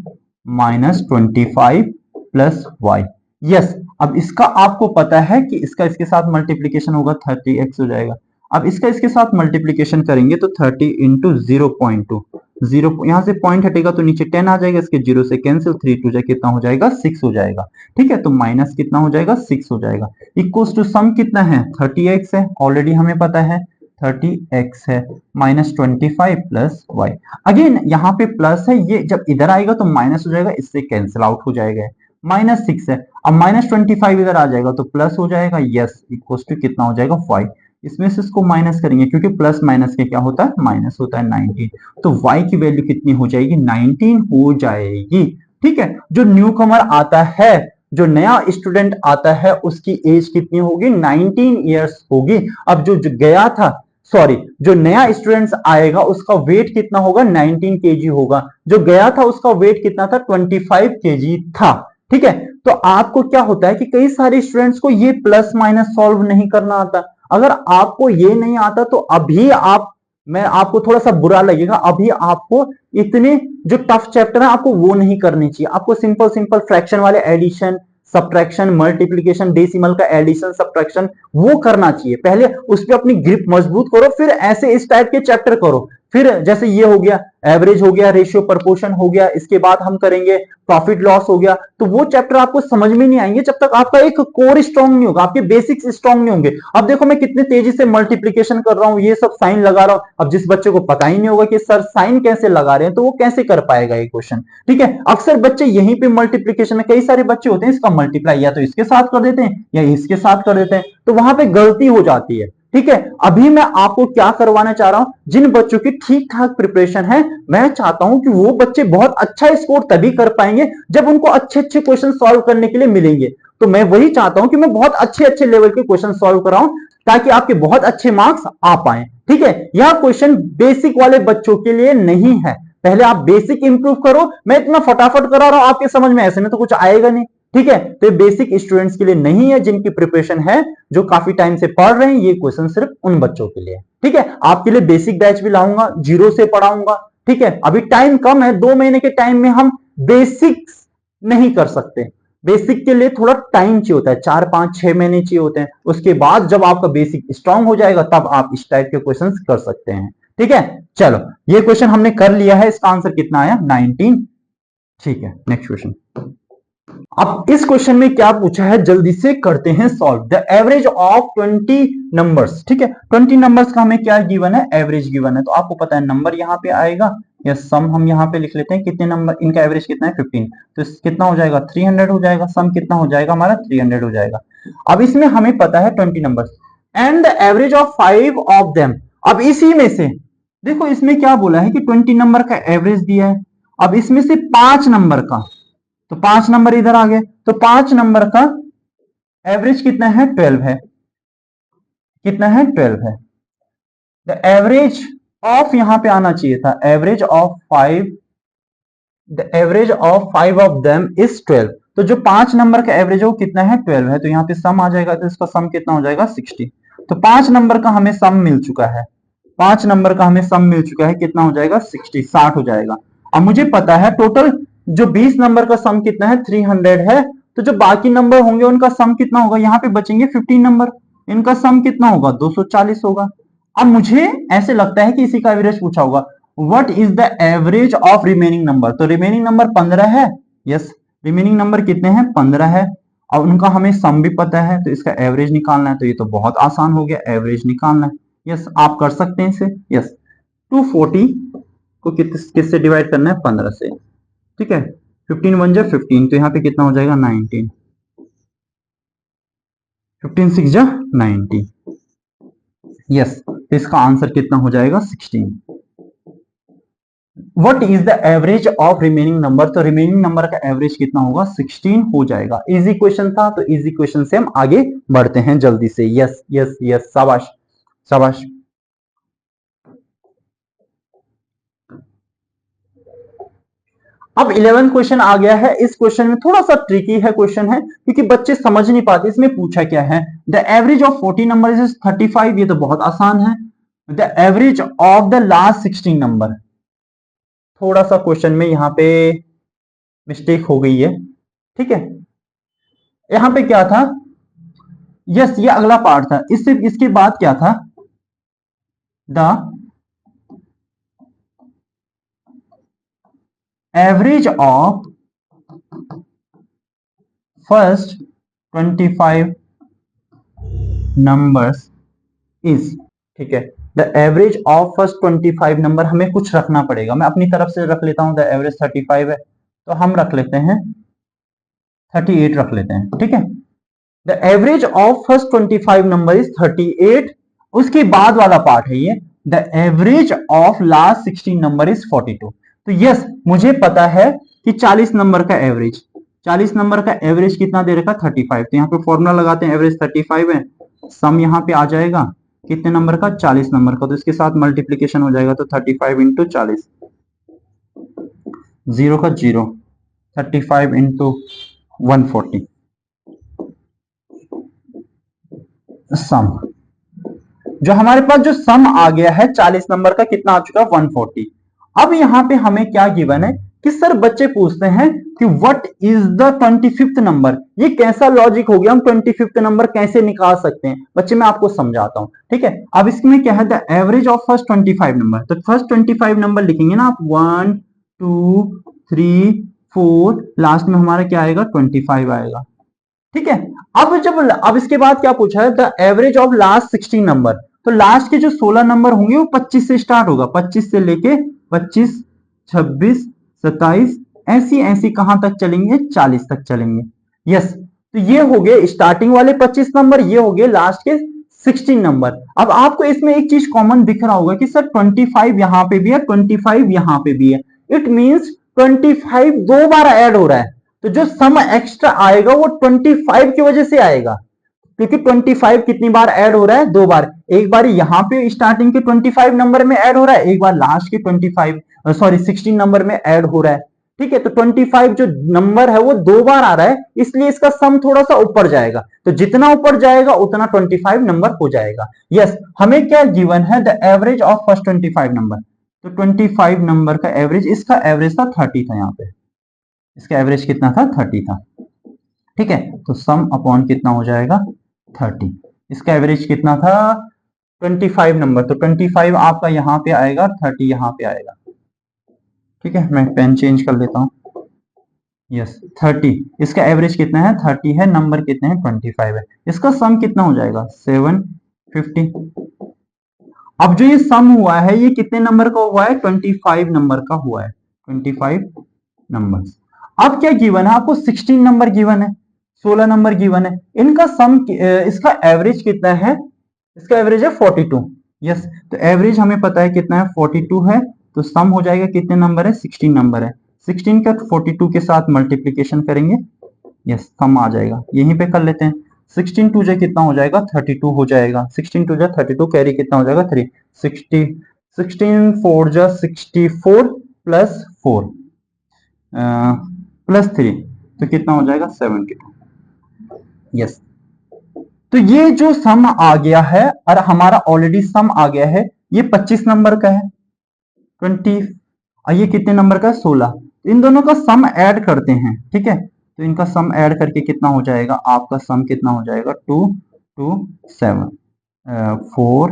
माइनस 25 प्लस y। यस, अब इसका आपको पता है कि इसका इसके साथ मल्टीप्लीकेशन होगा 30x हो जाएगा। अब इसका इसके साथ मल्टीप्लीकेशन करेंगे तो 30 इंटू 0.2, 0 यहां से पॉइंट हटेगा तो नीचे 10 आ जाएगा, इसके 0 से कैंसिल, 3 2 जाए कितना हो जाएगा 6 हो जाएगा। ठीक है, तो माइनस कितना हो जाएगा 6 हो जाएगा। इक्वल्स टू सम कितना है 30x है, ऑलरेडी हमें पता है 30x है, माइनस 25 प्लस y। अगेन यहाँ पे प्लस है, ये जब इधर आएगा तो माइनस हो जाएगा, इससे कैंसिल आउट हो जाएगा, माइनस 6 है। अब माइनस 25 इधर आ जाएगा तो प्लस हो जाएगा, यस इक्वल्स टू कितना हो जाएगा 5। इसमें से इसको माइनस करेंगे क्योंकि प्लस माइनस के क्या होता है, माइनस होता है 19, तो y की वैल्यू कितनी हो जाएगी 19 हो जाएगी। ठीक है, जो न्यू कमर आता है, जो नया स्टूडेंट आता है उसकी एज कितनी होगी 19 ईयर्स होगी। अब जो गया था, सॉरी, जो नया स्टूडेंट आएगा उसका वेट कितना होगा 19 केजी होगा, जो गया था उसका वेट कितना था 25 केजी था। ठीक है, तो आपको क्या होता है कि कई सारे स्टूडेंट्स को ये प्लस माइनस सॉल्व नहीं करना आता। अगर आपको ये नहीं आता तो अभी मैं आपको थोड़ा सा बुरा लगेगा, अभी आपको इतने जो टफ चैप्टर है आपको वो नहीं करने चाहिए, आपको सिंपल सिंपल फ्रैक्शन वाले एडिशन, सब्ट्रैक्शन, मल्टीप्लिकेशन, डेसिमल का एडिशन सब्ट्रैक्शन वो करना चाहिए। पहले उस पर अपनी ग्रिप मजबूत करो, फिर ऐसे इस टाइप के चैप्टर करो। फिर जैसे ये हो गया, एवरेज हो गया, रेशियो प्रपोर्शन हो गया, इसके बाद हम करेंगे प्रॉफिट लॉस हो गया, तो वो चैप्टर आपको समझ में नहीं आएंगे जब तक आपका एक कोर स्ट्रांग नहीं होगा, आपके बेसिक्स स्ट्रांग नहीं होंगे। अब देखो मैं कितने तेजी से मल्टीप्लिकेशन कर रहा हूं, ये सब साइन लगा रहा हूं। अब जिस बच्चे को पता ही नहीं होगा कि सर साइन कैसे लगा रहे हैं, तो वो कैसे कर पाएगा ये क्वेश्चन। ठीक है, अक्सर बच्चे यहीं पे मल्टीप्लिकेशन में, कई सारे बच्चे होते हैं इसका मल्टीप्लाई या तो इसके साथ कर देते हैं या इसके साथ कर देते हैं, तो वहां पे गलती हो जाती है। ठीक है, अभी मैं आपको क्या करवाना चाह रहा हूं, जिन बच्चों की ठीक ठाक प्रिपरेशन है, मैं चाहता हूं कि वो बच्चे बहुत अच्छा स्कोर तभी कर पाएंगे जब उनको अच्छे अच्छे क्वेश्चन सॉल्व करने के लिए मिलेंगे। तो मैं वही चाहता हूं कि मैं बहुत अच्छे अच्छे लेवल के क्वेश्चन सॉल्व कराऊं ताकि आपके बहुत अच्छे मार्क्स आ पाए। ठीक है, यह क्वेश्चन बेसिक वाले बच्चों के लिए नहीं है, पहले आप बेसिक इंप्रूव करो। मैं इतना फटाफट करा रहा हूं आपके समझ में, ऐसे में तो कुछ आएगा नहीं। ठीक है, तो ये बेसिक स्टूडेंट्स के लिए नहीं है, जिनकी प्रिपरेशन है, जो काफी टाइम से पढ़ रहे हैं, ये क्वेश्चन सिर्फ उन बच्चों के लिए। ठीक है, आपके लिए बेसिक बैच भी लाऊंगा, जीरो से पढ़ाऊंगा। ठीक है, अभी टाइम कम है, 2 महीने के टाइम में हम बेसिक्स नहीं कर सकते, बेसिक के लिए थोड़ा टाइम चाहिए होता है, 4 5 6 महीने चाहिए होते हैं। उसके बाद जब आपका बेसिक स्ट्रांग हो जाएगा तब आप इस टाइप के क्वेश्चंस कर सकते हैं। ठीक है, चलो ये क्वेश्चन हमने कर लिया है, इसका आंसर कितना आया 19। ठीक है, नेक्स्ट क्वेश्चन। अब इस क्वेश्चन में क्या पूछा है, जल्दी से करते हैं solve. The average of 20 numbers. ठीक है, 20 नंबर्स का हमें क्या गिवन है, एवरेज गिवन है। तो आपको पता है नंबर यहां पे आएगा या सम हम यहां पे लिख लेते हैं, कितने नंबर, इनका एवरेज कितना है 15, तो कितना हो जाएगा 300 हो जाएगा, सम कितना हो जाएगा हमारा 300 हो जाएगा। अब इसमें हमें पता है 20 numbers and the average of 5 of them. अब इसी में से देखो, इसमें क्या बोला है कि 20 नंबर का एवरेज दिया है, अब इसमें से 5 नंबर का, तो 5 नंबर इधर आ गए, तो 5 नंबर का एवरेज कितना है 12 है, कितना है 12 है। द एवरेज ऑफ यहां पे आना चाहिए था, average of 5, the average of 5 of them is 12। तो जो 5 नंबर का एवरेज है वो कितना है 12 है, तो यहां पे सम आ जाएगा, तो इसका सम कितना हो जाएगा 60। तो 5 नंबर का हमें सम मिल चुका है, 5 नंबर का हमें सम मिल चुका है, कितना हो जाएगा 60, 60 हो जाएगा। अब मुझे पता है टोटल जो 20 नंबर का सम कितना है 300 है, तो जो बाकी नंबर होंगे उनका सम कितना होगा, यहां पे बचेंगे 15 नंबर, इनका सम कितना होगा 240 होगा। अब मुझे ऐसे लगता है कि इसी का एवरेज पूछा होगा, what is the average of remaining number. तो रिमेनिंग नंबर 15 है, यस, रिमेनिंग नंबर कितने हैं 15 है, और उनका हमें सम भी पता है, तो इसका एवरेज निकालना है। तो ये तो बहुत आसान हो गया, एवरेज निकालना है, यस आप कर सकते हैं इसे। यस, 240 को किससे डिवाइड करना है 15 से। ठीक है, 15 1 जा 15, तो यहाँ पे कितना हो जाएगा 19, 15 6 जा 90, यस, तो इसका आंसर कितना हो जाएगा 16। What is the average of remaining number, तो रिमेनिंग नंबर का एवरेज कितना होगा 16 हो जाएगा। इजी क्वेश्चन था, तो इजी क्वेश्चन से हम आगे बढ़ते हैं जल्दी से। यस यस यस, शाबाश शाबाश। अब 11th क्वेश्चन आ गया है। इस क्वेश्चन में थोड़ा सा ट्रिकी है क्वेश्चन है, क्योंकि बच्चे समझ नहीं पाते इसमें पूछा क्या है। The average of 40 number is 35, ये तो बहुत आसान है। The average of the last 16 number, थोड़ा सा क्वेश्चन में यहां पे मिस्टेक हो गई है। ठीक है, यहां पे क्या था, यस ये अगला पार्ट था, इससे इसके बाद क्या था, the average of first 25 numbers is. ठीक है, the average of first 25 number, हमें कुछ रखना पड़ेगा, मैं अपनी तरफ से रख लेता हूं, द एवरेज 35 है, तो हम रख लेते हैं 38 रख लेते हैं। ठीक है, the average of first 25 number is 38, उसके बाद वाला पार्ट है ये, the average of last 16 number is 42। तो यस, मुझे पता है कि 40 नंबर का एवरेज, 40 नंबर का एवरेज कितना दे रखा 35, तो यहाँ पे फॉर्मूला लगाते हैं, एवरेज 35 है, सम यहाँ पे आ जाएगा कितने नंबर का 40 नंबर का, तो इसके साथ मल्टीप्लीकेशन हो जाएगा, तो 35 इंटू 40, जीरो का जीरो, 35 इंटू 140 सम। जो हमारे पास जो सम आ गया है 40 नंबर का कितना आ चुका है 140। अब यहां पे हमें क्या गिवन है कि सर बच्चे पूछते हैं कि what is the 25th number. ये कैसा लॉजिक हो गया, हम 25th नंबर कैसे निकाल सकते हैं बच्चे, मैं आपको समझाता हूं। ठीक है, अब इसमें क्या है, the average of first 25 number, तो फर्स्ट 25 नंबर लिखेंगे ना आप, 1 2 3 4, लास्ट में हमारा क्या आएगा 25 आएगा। ठीक है, अब इसके बाद क्या पूछा है, the average of last 16 number, तो लास्ट के जो 16 नंबर होंगे वो 25 से स्टार्ट होगा, 25 से लेके 25 26 27 ऐसी ऐसी कहां तक चलेंगे 40 तक चलेंगे। यस, तो ये हो गए स्टार्टिंग वाले 25 नंबर, ये हो गए लास्ट के 16 नंबर। अब आपको इसमें एक चीज कॉमन दिख रहा होगा कि सर 25 यहां पे भी है, 25 यहां पे भी है, इट मींस 25 दो बार ऐड हो रहा है। तो जो सम एक्स्ट्रा आएगा वो 25 की वजह से आएगा, क्योंकि 25 कितनी बार ऐड हो रहा है, 2 बार। एक बार यहाँ पे स्टार्टिंग के 25 नंबर में ऐड हो रहा है, एक बार लास्ट के 16 नंबर में ऐड हो रहा है। ठीक है, तो 25 जो नंबर है वो 2 बार आ रहा है, इसलिए इसका सम थोड़ा सा ऊपर जाएगा। तो जितना ऊपर जाएगा उतना 25 नंबर हो जाएगा। यस, हमें क्या गिवन है, the average of first 25 number. तो 25 नंबर का एवरेज, इसका एवरेज था 30 था, यहाँ पे इसका एवरेज कितना था, 30 था। ठीक है, तो सम अपॉन कितना हो जाएगा, 30। इसका एवरेज कितना था, 25 नंबर, तो 25 आपका यहाँ पे आएगा, 30 यहाँ पे आएगा। ठीक है, मैं पेन चेंज कर लेता हूँ। यस, 30, इसका एवरेज कितना है, 30 है, नंबर कितने हैं, 25 है। इसका सम कितना हो जाएगा, 750। अब जो ये सम हुआ है ये कितने नंबर का हुआ है, 25 नंबर का हुआ है, 25 नंबर। अब क्या गिवन है आपको, 16 नंबर गिवन है, 16 नंबर गिवन है। इनका सम, इसका एवरेज कितना है, इसका एवरेज है 42। यस, तो एवरेज हमें पता है कितना है, 42 है। तो सम हो जाएगा कितने नंबर है, 16 नंबर है। 16 का 42 के साथ मल्टीप्लीकेशन करेंगे, यस सम आ जाएगा। यहीं पे कर लेते हैं, 16 टू जा कितना हो जाएगा, 32 हो जाएगा। 16 टू जा 32, कैरी कितना हो जाएगा, 3। 60, 16 4 जा 64 प्लस 4 प्लस 3, तो कितना हो जाएगा, 72। यस, तो ये जो सम आ गया है, और हमारा ऑलरेडी सम आ गया है, ये 25 नंबर का है, 20, और ये कितने नंबर का है, 16। इन दोनों का सम ऐड करते हैं। ठीक है, तो इनका सम ऐड करके कितना हो जाएगा, आपका सम कितना हो जाएगा, 2 2 7 4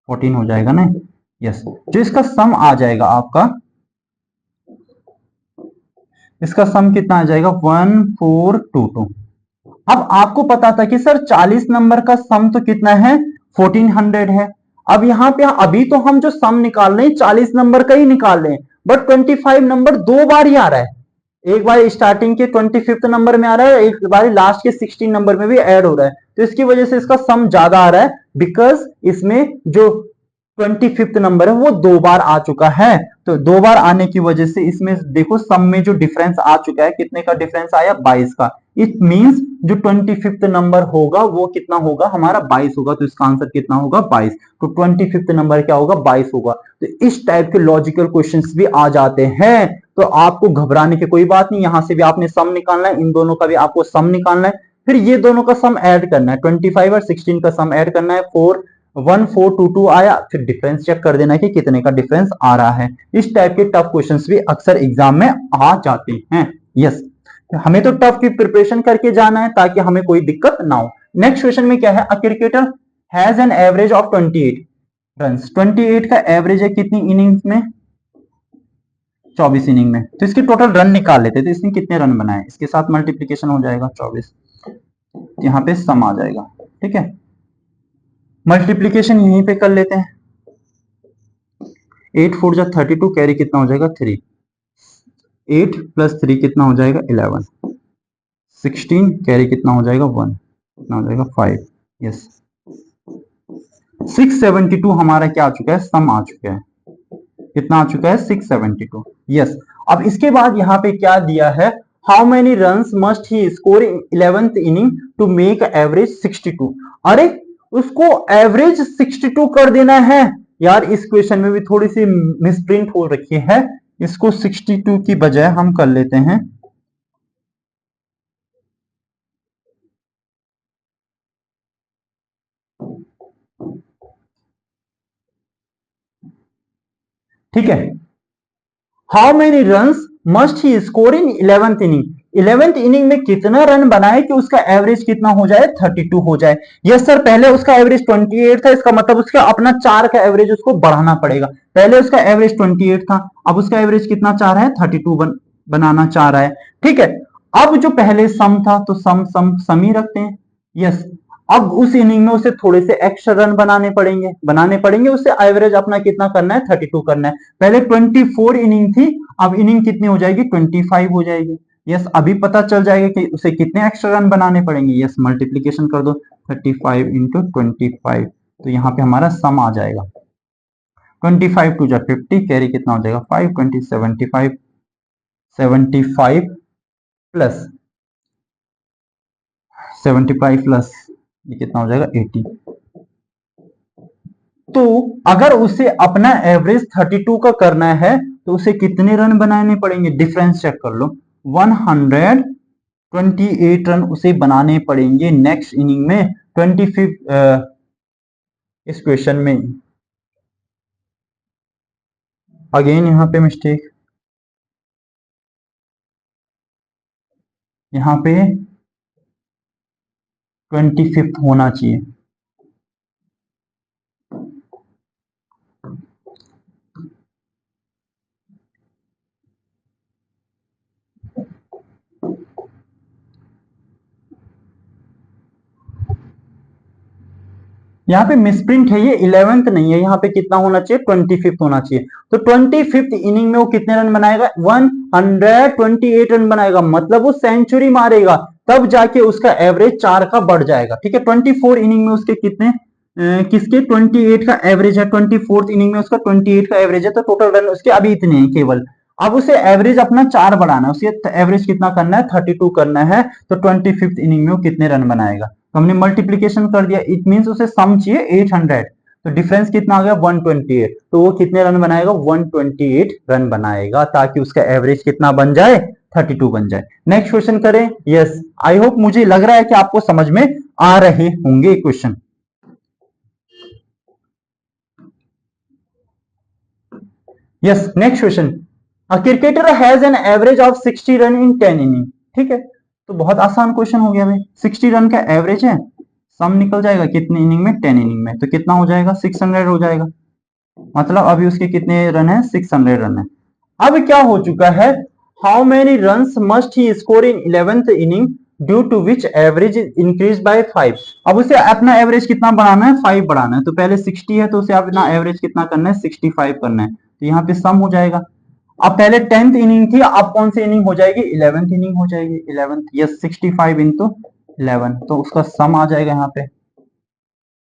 14 हो जाएगा ना। यस, जो इसका सम आ जाएगा आपका, इसका सम कितना आ जाएगा, 1422। अब आपको पता था कि सर 40 नंबर का सम तो कितना है, 1400 है। अब यहाँ पे अभी तो हम जो सम निकाल रहे हैं 40 नंबर का ही निकाल रहे हैं, बट 25 नंबर 2 बार ही आ रहा है। एक बार स्टार्टिंग के 25th नंबर में आ रहा है, एक बार लास्ट के 16 नंबर में भी ऐड हो रहा है। तो इसकी वजह से इसका सम ज्यादा आ रहा है, बिकॉज इसमें जो 25th नंबर है वो 2 बार आ चुका है। तो 2 बार आने की वजह से इसमें देखो सम में जो डिफरेंस आ चुका है, कितने का डिफरेंस आया, 22 का। इट मींस जो 25th नंबर होगा वो कितना होगा, हमारा 22 होगा। तो इसका आंसर कितना होगा, 22। तो 25th नंबर क्या होगा, 22 होगा। तो इस टाइप के लॉजिकल क्वेश्चंस भी आ जाते हैं, तो आपको घबराने की कोई बात नहीं। यहां से भी आपने सम निकालना है, इन दोनों का भी आपको सम निकालना है, फिर ये दोनों का सम ऐड करना है, 25 और 16 का सम ऐड करना है। 1422 आया, फिर डिफरेंस चेक कर देना है कि कितने का डिफरेंस आ रहा है। इस टाइप के टफ क्वेश्चंस भी अक्सर एग्जाम में आ जाते हैं। यस, हमें तो टफ की प्रिपरेशन करके जाना है ताकि हमें कोई दिक्कत ना हो। नेक्स्ट क्वेश्चन में क्या है, a cricketer has an average of 28 runs. 28 का एवरेज है कितनी इनिंग्स में, 24 इनिंग में। तो इसके टोटल रन निकाल लेते, तो इसने कितने रन बनाए, इसके साथ मल्टीप्लीकेशन हो जाएगा 24, यहाँ पे सम आ जाएगा। ठीक है, मल्टीप्लीकेशन यहीं पे कर लेते हैं, 8 4 जा 32, कैरी कितना हो जाएगा, 3। 8 प्लस 3 कितना हो जाएगा, 11। 16 कैरी कितना हो जाएगा, 1, कितना हो जाएगा, 5। यस, 672 हमारा क्या आ चुका है, सम आ चुका है। कितना आ चुका है, 672। यस, अब इसके बाद यहाँ पे क्या दिया है, how many runs must he score in 11th inning to make average 62। अरे उसको एवरेज 62 कर देना है यार। इस क्वेश्चन में भी थोड़ी सी मिसप्रिंट हो रखी है, इसको 62 की बजाय हम कर लेते हैं ठीक है, how many runs must he score in 11th inning. 11th inning में कितना रन बनाए कि उसका एवरेज कितना हो जाए, 32 हो जाए। यस सर, पहले उसका एवरेज 28 था, इसका मतलब उसका अपना 4 का एवरेज उसको बढ़ाना पड़ेगा। पहले उसका एवरेज 28 था, अब उसका एवरेज कितना चाह रहा है, 32 बनाना चाह रहा है। ठीक है, अब जो पहले सम था तो सम ही रखते हैं। यस, अब उस इनिंग में उसे थोड़े से एक्स्ट्रा रन बनाने पड़ेंगे उसे एवरेज अपना कितना करना है, 32 करना है। पहले 24 इनिंग थी, अब इनिंग कितनी हो जाएगी, 25 हो जाएगी। यस, अभी पता चल जाएगा कि उसे कितने एक्स्ट्रा रन बनाने पड़ेंगे। यस, मल्टीप्लीकेशन कर दो, 35 इंटू 25, तो यहाँ पे हमारा सम आ जाएगा। 25 टू जा 50, कैरी कितना हो जाएगा, 5 20 75, 75 प्लस 75 प्लस ये कितना हो जाएगा 80। तो अगर उसे अपना एवरेज 32 का करना है तो उसे कितने रन बनाने पड़ेंगे, डिफरेंस चेक कर लो, 128 रन उसे बनाने पड़ेंगे नेक्स्ट इनिंग में 25 इस क्वेश्चन में। अगेन यहां पे मिस्टेक, यहां पे 25 होना चाहिए। यहाँ पे मिसप्रिंट है, ये 11th नहीं है, यहाँ पे कितना होना चाहिए 25 होना चाहिए। तो 25th इनिंग में वो कितने रन बनाएगा, 128 रन बनाएगा, मतलब वो सेंचुरी मारेगा, तब जाके उसका एवरेज 4 का बढ़ जाएगा। ठीक है, 24 इनिंग में उसके कितने किसके 28 का एवरेज है, 24th इनिंग में उसका 28 का एवरेज है, तो टोटल रन उसके अभी इतने हैं केवल। अब उसे एवरेज अपना 4 बढ़ाना है, उसे एवरेज कितना करना है 32 करना है, तो 25th इनिंग में वो कितने रन बनाएगा, तो हमने मल्टीप्लीकेशन कर दिया, इट मींस उसे सम चाहिए 800, तो डिफरेंस कितना आ गया 128, तो वो कितने रन बनाएगा 128 रन बनाएगा, ताकि उसका एवरेज कितना बन जाए 32 बन जाए। नेक्स्ट क्वेश्चन करें। यस, आई होप, मुझे लग रहा है कि आपको समझ में आ रहे होंगे question. Yes, next question, a cricketer has an average of 60 run in 10 inning. ठीक है, तो बहुत आसान क्वेश्चन हो गया भाई, 60 रन का एवरेज है, सम निकल जाएगा कितने इनिंग में 10 इनिंग में, तो कितना हो जाएगा 600 हो जाएगा, मतलब अभी उसके कितने रन है 600 रन है। अब क्या हो चुका है, how many runs must he score in 11th inning due to which average increase by 5। अब उसे अपना एवरेज कितना बढ़ाना है 5 बढ़ाना है, तो पहले 60 है तो उसे अपना एवरेज कितना करना है 65 करना है, तो यहाँ पे सम हो जाएगा। अब पहले 10th इनिंग थी, अब कौन सी इनिंग हो जाएगी 11th इनिंग हो जाएगी, 11th, यस 65 इंटू 11, तो उसका सम आ जाएगा यहाँ पे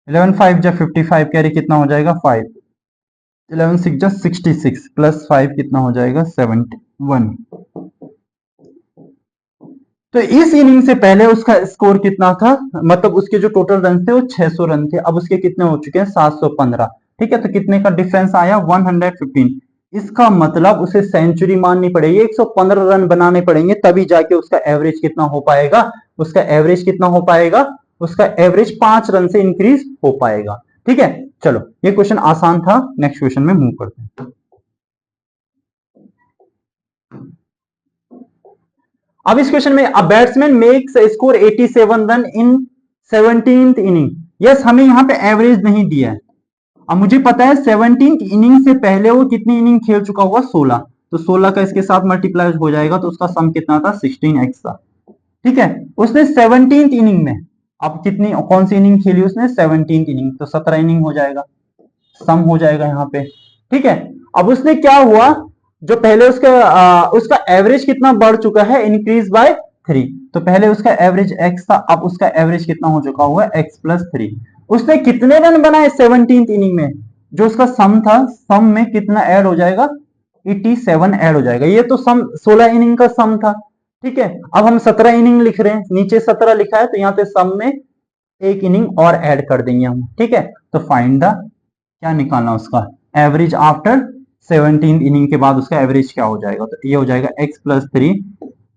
11 5 जब 55 कैरी कितना हो जाएगा 5, 11 6 जब 66 प्लस 5 कितना हो जाएगा 71। तो इस इनिंग से पहले उसका स्कोर कितना था, मतलब उसके जो टोटल रन थे वो 600 रन थे, अब उसके कितने हो चुके हैं 715। ठीक है, तो कितने का डिफरेंस आया 115। इसका मतलब उसे सेंचुरी मारनी पड़ेगी, 115 रन बनाने पड़ेंगे, तभी जाके उसका एवरेज कितना हो पाएगा, उसका एवरेज कितना हो पाएगा, उसका एवरेज 5 रन से इंक्रीज हो पाएगा। ठीक है, चलो ये क्वेश्चन आसान था, नेक्स्ट क्वेश्चन में मूव करते हैं। अब इस क्वेश्चन में a batsman makes score 87 run in 17th inning. Yes, हमें यहाँ पे एवरेज नहीं दिया है, अब मुझे पता है 17th इनिंग से पहले वो कितनी इनिंग खेल चुका होगा 16, तो 16 का इसके साथ मल्टीप्लाई हो जाएगा, तो उसका सम कितना था 16x था। ठीक है, उसने 17th इनिंग में अब कितनी कौन सी इनिंग खेली उसने 17th इनिंग, तो 17 इनिंग हो जाएगा, सम हो जाएगा यहाँ पे। ठीक है, अब उसने क्या हुआ, जो पहले उसका एवरेज कितना बढ़ चुका है इंक्रीज बाय 3, तो पहले उसका एवरेज x था, अब उसका एवरेज कितना हो चुका हुआ x प्लस 3। उसने कितने रन बनाए 17th इनिंग में, जो उसका सम था, सम में कितना ऐड हो जाएगा 87 ऐड हो जाएगा, ये तो सम 16 इनिंग का सम था। ठीक है, अब हम 17 इनिंग लिख रहे हैं, नीचे 17 लिखा है, तो यहाँ पे सम में एक इनिंग और ऐड कर देंगे हम। ठीक है, तो फाइंड द, क्या निकालना उसका एवरेज आफ्टर 17 इनिंग के बाद उसका एवरेज क्या हो जाएगा, तो ये हो जाएगा x प्लस 3,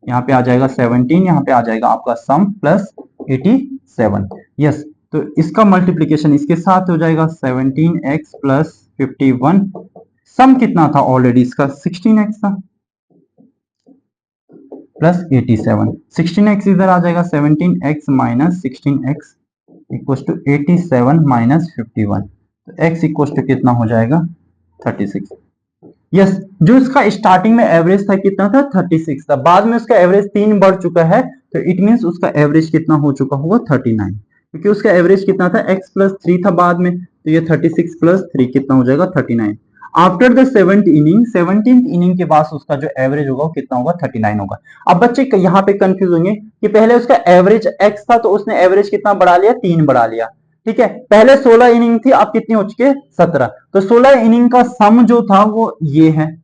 यहाँ पे आ जाएगा 17, यहाँ पे आ जाएगा आपका सम प्लस 87। यस, तो इसका मल्टीप्लीकेशन इसके साथ हो जाएगा 17x प्लस 51, सम कितना था ऑलरेडी इसका 16x था प्लस 87, 16x इधर आ जाएगा 17x minus 16x equal to 87 minus 51, तो x इक्वल टू कितना हो जाएगा 36। यस, जो इसका स्टार्टिंग में एवरेज था कितना था 36 था, बाद में उसका एवरेज 3 बढ़ चुका है, तो इट मींस उसका एवरेज कितना हो चुका होगा 39, क्योंकि उसका एवरेज कितना था x प्लस 3 था बाद में, तो ये 36 प्लस 3 कितना हो जाएगा 39। आफ्टर द 17th इनिंग के बाद उसका जो एवरेज होगा वो कितना होगा 39 होगा। अब बच्चे यहाँ पे कंफ्यूज होंगे कि पहले उसका एवरेज x था, तो उसने एवरेज कितना बढ़ा लिया 3 बढ़ा लिया। ठीक है, पहले 16 इनिंग थी, अब कितनी हो चुकी है 17, तो 16 इनिंग का सम जो था वो ये है,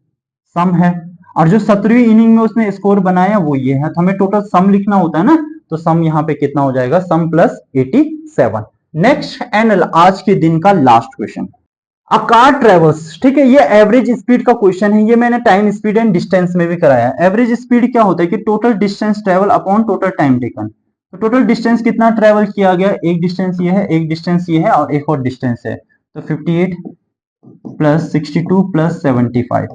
सम है। और जो 17वीं इनिंग में उसने स्कोर बनाया वो ये है। तो हमें टोटल सम लिखना होता है ना, तो सम यहाँ पे कितना हो जाएगा, सम प्लस 87। नेक्स्ट एंड आज के दिन का last question, a car travels, ठीक है, ये एवरेज स्पीड का क्वेश्चन है। ये मैंने टाइम स्पीड एंड डिस्टेंस में भी कराया। एवरेज स्पीड क्या होता है कि total distance travel upon total time taken. तो टोटल डिस्टेंस कितना ट्रेवल किया गया, एक डिस्टेंस ये है, एक डिस्टेंस ये है और एक और डिस्टेंस है, तो 58 प्लस 62 प्लस 75।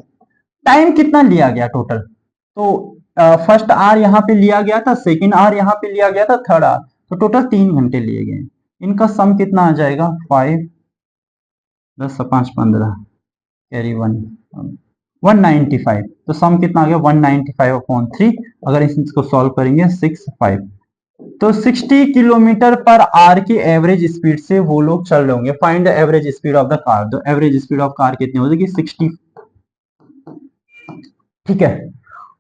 टाइम कितना लिया गया टोटल, तो फर्स्ट आर यहाँ पे लिया गया था, सेकेंड आर यहाँ पे लिया गया था, थर्ड आर, तो टोटल 3 घंटे लिए गए। इनका सम कितना आ जाएगा, 5 10 5 15 कैरी 1 195। तो सम कितना आ गया, 195/3। अगर इसको सॉल्व करेंगे 6 5, तो 60 किलोमीटर पर आवर की एवरेज स्पीड से वो लोग चल रहे होंगे। Find the average speed of the car. तो एवरेज स्पीड ऑफ कार कितनी हो जाएगी, 60। ठीक है,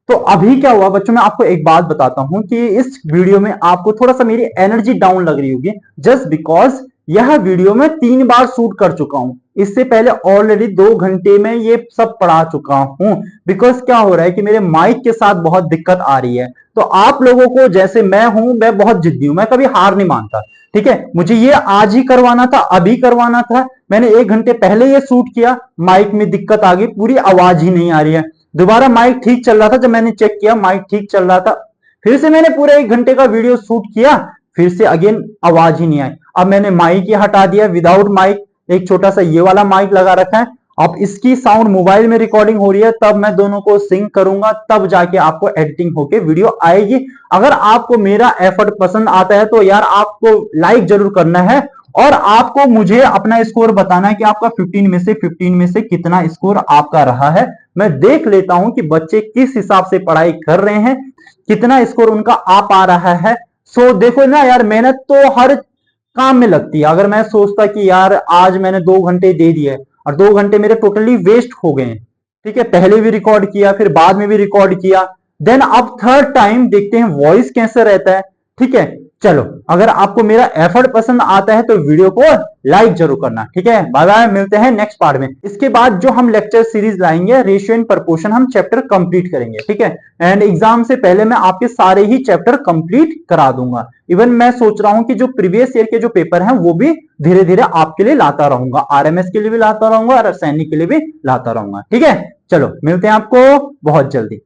तो अभी क्या हुआ बच्चों, मैं आपको एक बात बताता हूं कि इस वीडियो में आपको थोड़ा सा मेरी एनर्जी डाउन लग रही होगी, जस्ट बिकॉज यह वीडियो मैं 3 बार शूट कर चुका हूं। इससे पहले ऑलरेडी 2 घंटे में ये सब पढ़ा चुका हूं। बिकॉज क्या हो रहा है कि मेरे माइक के साथ बहुत दिक्कत आ रही है। तो आप लोगों को, जैसे मैं हूं, मैं बहुत जिद्दी हूं, मैं कभी हार नहीं मानता। ठीक है, मुझे ये आज ही करवाना था, अभी करवाना था। मैंने 1 घंटे पहले ये शूट किया, माइक में दिक्कत आ गई, पूरी आवाज ही नहीं आ रही है। दोबारा माइक ठीक चल रहा था, जब मैंने चेक किया माइक ठीक चल रहा था, फिर से मैंने पूरे 1 घंटे का वीडियो शूट किया, फिर से अगेन आवाज ही नहीं आई। अब मैंने माइक ही हटा दिया, विदाउट माइक एक छोटा सा ये वाला माइक लगा रखा है। अब इसकी साउंड मोबाइल में रिकॉर्डिंग हो रही है, तब मैं दोनों को सिंक करूंगा, तब जाके आपको एडिटिंग होके वीडियो आएगी। अगर आपको मेरा एफर्ट पसंद आता है तो यार आपको लाइक जरूर करना है, और आपको मुझे अपना स्कोर बताना है कि आपका 15 में से कितना स्कोर आपका रहा है। मैं देख लेता हूं कि बच्चे किस हिसाब से पढ़ाई कर रहे हैं, कितना स्कोर उनका आ पा रहा है। सो देखो ना यार, मेहनत तो हर काम में लगती है। अगर मैं सोचता कि यार आज मैंने 2 घंटे दे दिए और 2 घंटे मेरे टोटली वेस्ट हो गए, ठीक है, पहले भी रिकॉर्ड किया, फिर बाद में भी रिकॉर्ड किया, देन अब थर्ड टाइम देखते हैं वॉइस कैसे रहता है। ठीक है, चलो, अगर आपको मेरा एफर्ट पसंद आता है तो वीडियो को लाइक जरूर करना। ठीक है, बाय बाय, मिलते हैं नेक्स्ट पार्ट में। इसके बाद जो हम लेक्चर सीरीज लाएंगे, रेशियो एंड प्रपोर्शन, हम चैप्टर कंप्लीट करेंगे। ठीक है, एंड एग्जाम से पहले मैं आपके सारे ही चैप्टर कंप्लीट करा दूंगा। इवन मैं सोच रहा हूं कि जो प्रीवियस ईयर के जो पेपर हैं वो भी धीरे धीरे आपके लिए लाता रहूंगा, आरएमएस के लिए भी लाता रहूंगा और सैनिक के लिए भी लाता रहूंगा। ठीक है, चलो मिलते हैं आपको बहुत जल्दी।